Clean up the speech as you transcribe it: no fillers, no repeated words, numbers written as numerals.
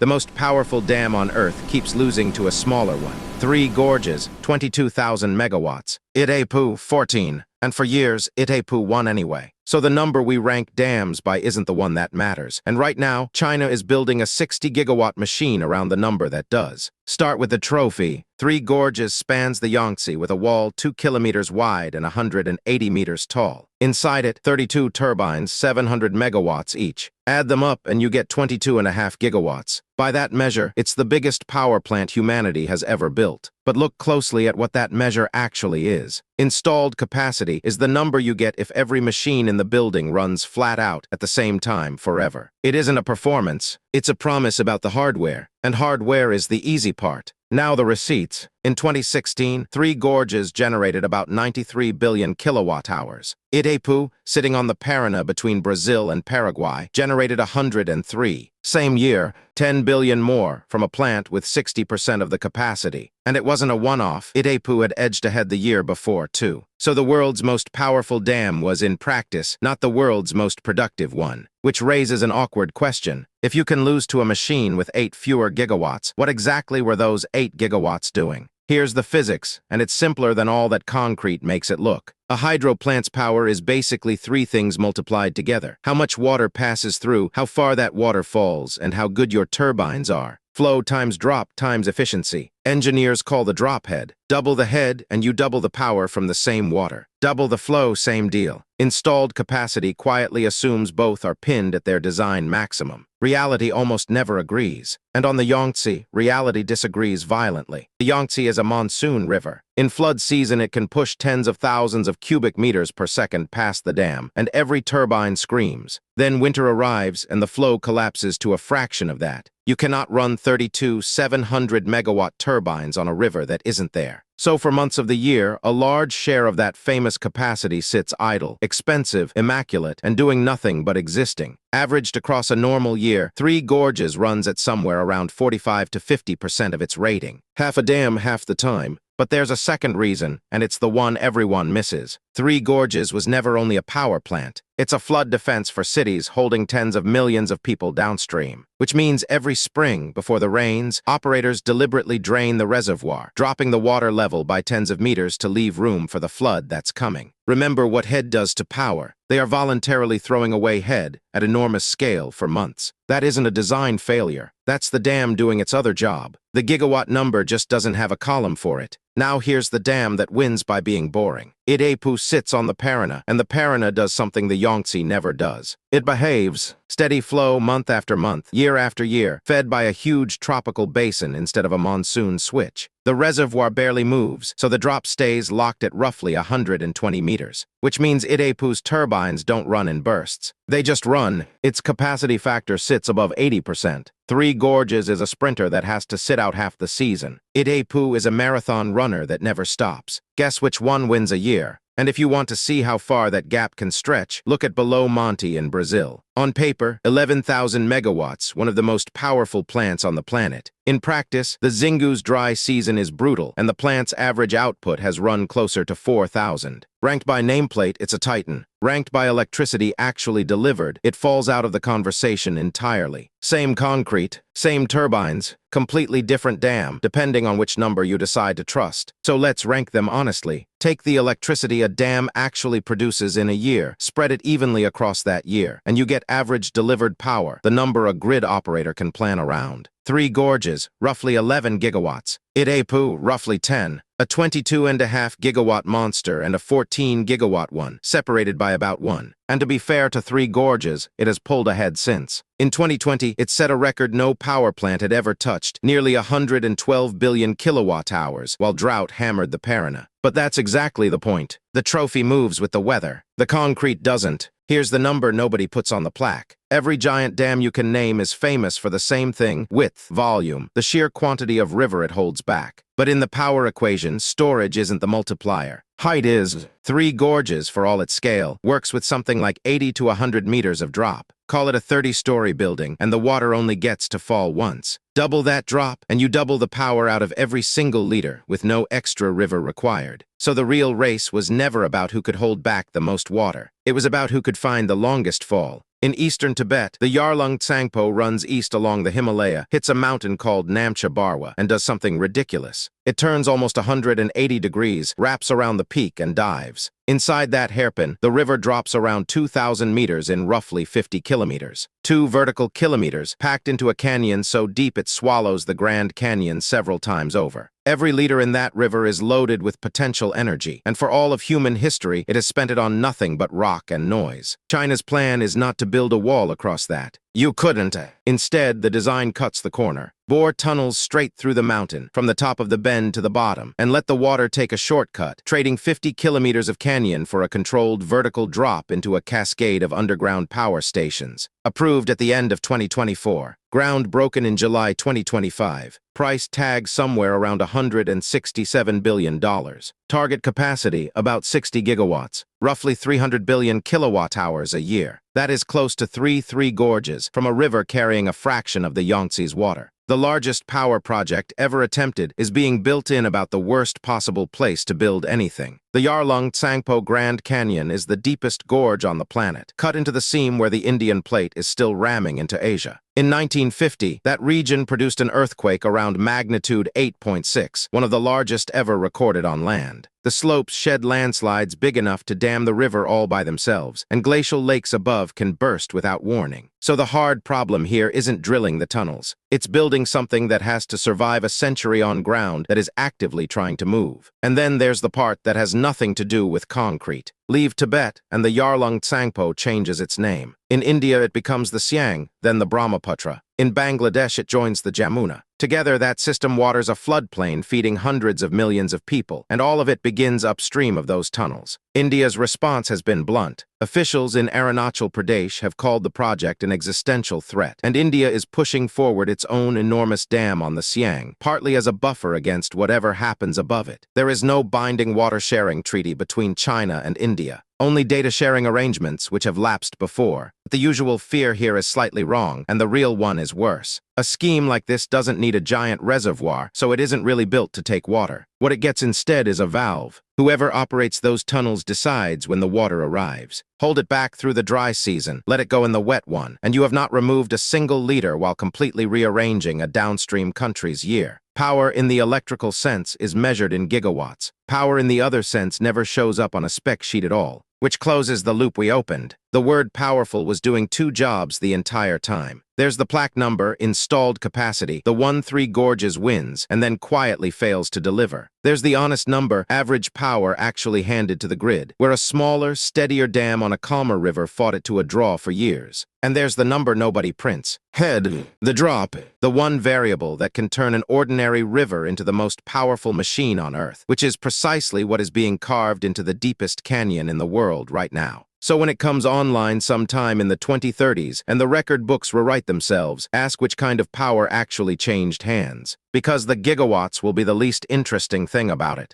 The most powerful dam on Earth keeps losing to a smaller one. Three Gorges, 22,000 megawatts. Itaipu, 14. And for years, Itaipu won anyway. So the number we rank dams by isn't the one that matters. And right now, China is building a 60-gigawatt machine around the number that does. Start with the trophy. Three Gorges spans the Yangtze with a wall 2 kilometers wide and 180 meters tall. Inside it, 32 turbines, 700 megawatts each. Add them up and you get 22.5 gigawatts. By that measure, it's the biggest power plant humanity has ever built. But look closely at what that measure actually is. Installed capacity is the number you get if every machine in the building runs flat out at the same time forever. It isn't a performance, it's a promise about the hardware. And hardware is the easy part. Now the receipts. In 2016, Three Gorges generated about 93 billion kilowatt hours. Itaipu, sitting on the Paraná between Brazil and Paraguay, generated 103. Same year, 10 billion more from a plant with 60% of the capacity. And it wasn't a one-off. Itaipu had edged ahead the year before, too. So the world's most powerful dam was, in practice, not the world's most productive one. Which raises an awkward question. If you can lose to a machine with 8 fewer gigawatts, what exactly were those 8 gigawatts doing? Here's the physics, and it's simpler than all that concrete makes it look. A hydro plant's power is basically 3 things multiplied together. How much water passes through, how far that water falls, and how good your turbines are. Flow times drop times efficiency. Engineers call the drop head. Double the head, and you double the power from the same water. Double the flow, same deal. Installed capacity quietly assumes both are pinned at their design maximum. Reality almost never agrees. And on the Yangtze, reality disagrees violently. The Yangtze is a monsoon river. In flood season, it can push tens of thousands of cubic meters per second past the dam, and every turbine screams. Then winter arrives, and the flow collapses to a fraction of that. You cannot run 32 700-megawatt turbines on a river that isn't there. So for months of the year, a large share of that famous capacity sits idle, expensive, immaculate, and doing nothing but existing. Averaged across a normal year, Three Gorges runs at somewhere around 45 to 50% of its rating. Half a dam half the time. But there's a second reason, and it's the one everyone misses. Three Gorges was never only a power plant. It's a flood defense for cities holding tens of millions of people downstream. Which means every spring, before the rains, operators deliberately drain the reservoir, dropping the water level by tens of meters to leave room for the flood that's coming. Remember what head does to power. They are voluntarily throwing away head at enormous scale for months. That isn't a design failure. That's the dam doing its other job. The gigawatt number just doesn't have a column for it. Now here's the dam that wins by being boring. Itaipu sits on the Paraná, and the Paraná does something the Yangtze never does. It behaves. Steady flow month after month, year after year, fed by a huge tropical basin instead of a monsoon switch. The reservoir barely moves, so the drop stays locked at roughly 120 meters, which means Itaipu's turbines don't run in bursts. They just run. Its capacity factor sits above 80%. Three Gorges is a sprinter that has to sit out half the season. Itaipu is a marathon runner that never stops. Guess which one wins a year? And if you want to see how far that gap can stretch, look at Belo Monte in Brazil. On paper, 11,000 megawatts, one of the most powerful plants on the planet. In practice, the Xingu's dry season is brutal, and the plant's average output has run closer to 4,000. Ranked by nameplate, it's a titan. Ranked by electricity actually delivered, it falls out of the conversation entirely. Same concrete, same turbines, completely different dam, depending on which number you decide to trust. So let's rank them honestly. Take the electricity a dam actually produces in a year, spread it evenly across that year, and you get average delivered power, the number a grid operator can plan around. Three Gorges, roughly 11 gigawatts. Itaipu, roughly 10. A 22.5 gigawatt monster and a 14 gigawatt one, separated by about 1. And to be fair to Three Gorges, it has pulled ahead since. In 2020, it set a record no power plant had ever touched, nearly 112 billion kilowatt hours, while drought hammered the Paraná. But that's exactly the point. The trophy moves with the weather. The concrete doesn't. Here's the number nobody puts on the plaque. Every giant dam you can name is famous for the same thing: width, volume, the sheer quantity of river it holds back. But in the power equation, storage isn't the multiplier. Height is. Three Gorges, for all its scale, works with something like 80 to 100 meters of drop. Call it a 30-story building, and the water only gets to fall once. Double that drop, and you double the power out of every single liter, with no extra river required. So the real race was never about who could hold back the most water. It was about who could find the longest fall. In eastern Tibet, the Yarlung Tsangpo runs east along the Himalaya, hits a mountain called Namcha Barwa, and does something ridiculous. It turns almost 180 degrees, wraps around the peak, and dives. Inside that hairpin, the river drops around 2,000 meters in roughly 50 kilometers. 2 vertical kilometers, packed into a canyon so deep it swallows the Grand Canyon several times over. Every liter in that river is loaded with potential energy, and for all of human history, it has spent it on nothing but rock and noise. China's plan is not to build a wall across that. You couldn't. Instead, the design cuts the corner. Bore tunnels straight through the mountain, from the top of the bend to the bottom, and let the water take a shortcut, trading 50 kilometers of canyon for a controlled vertical drop into a cascade of underground power stations. Approved at the end of 2024. Ground broken in July 2025. Price tag somewhere around $167 billion. Target capacity about 60 gigawatts, roughly 300 billion kilowatt hours a year. That is close to Three Gorges, from a river carrying a fraction of the Yangtze's water. The largest power project ever attempted is being built in about the worst possible place to build anything. The Yarlung Tsangpo Grand Canyon is the deepest gorge on the planet, cut into the seam where the Indian plate is still ramming into Asia. In 1950, that region produced an earthquake around magnitude 8.6, one of the largest ever recorded on land. The slopes shed landslides big enough to dam the river all by themselves, and glacial lakes above can burst without warning. So the hard problem here isn't drilling the tunnels. It's building something that has to survive a century on ground that is actively trying to move. And then there's the part that has nothing to do with concrete. Leave Tibet, and the Yarlung Tsangpo changes its name. In India, it becomes the Siang, then the Brahmaputra. In Bangladesh, it joins the Jamuna. Together, that system waters a floodplain feeding hundreds of millions of people, and all of it begins upstream of those tunnels. India's response has been blunt. Officials in Arunachal Pradesh have called the project an existential threat, and India is pushing forward its own enormous dam on the Siang, partly as a buffer against whatever happens above it. There is no binding water-sharing treaty between China and India. Only data-sharing arrangements, which have lapsed before. But the usual fear here is slightly wrong, and the real one is worse. A scheme like this doesn't need a giant reservoir, so it isn't really built to take water. What it gets instead is a valve. Whoever operates those tunnels decides when the water arrives. Hold it back through the dry season, let it go in the wet one, and you have not removed a single liter while completely rearranging a downstream country's year. Power in the electrical sense is measured in gigawatts. Power in the other sense never shows up on a spec sheet at all, which closes the loop we opened. The word powerful was doing 2 jobs the entire time. There's the plaque number, installed capacity, the one Three Gorges wins, and then quietly fails to deliver. There's the honest number, average power actually handed to the grid, where a smaller, steadier dam on a calmer river fought it to a draw for years. And there's the number nobody prints. Head, the drop, the one variable that can turn an ordinary river into the most powerful machine on Earth, which is precisely what is being carved into the deepest canyon in the world right now. So when it comes online sometime in the 2030s and the record books rewrite themselves, ask which kind of power actually changed hands. Because the gigawatts will be the least interesting thing about it.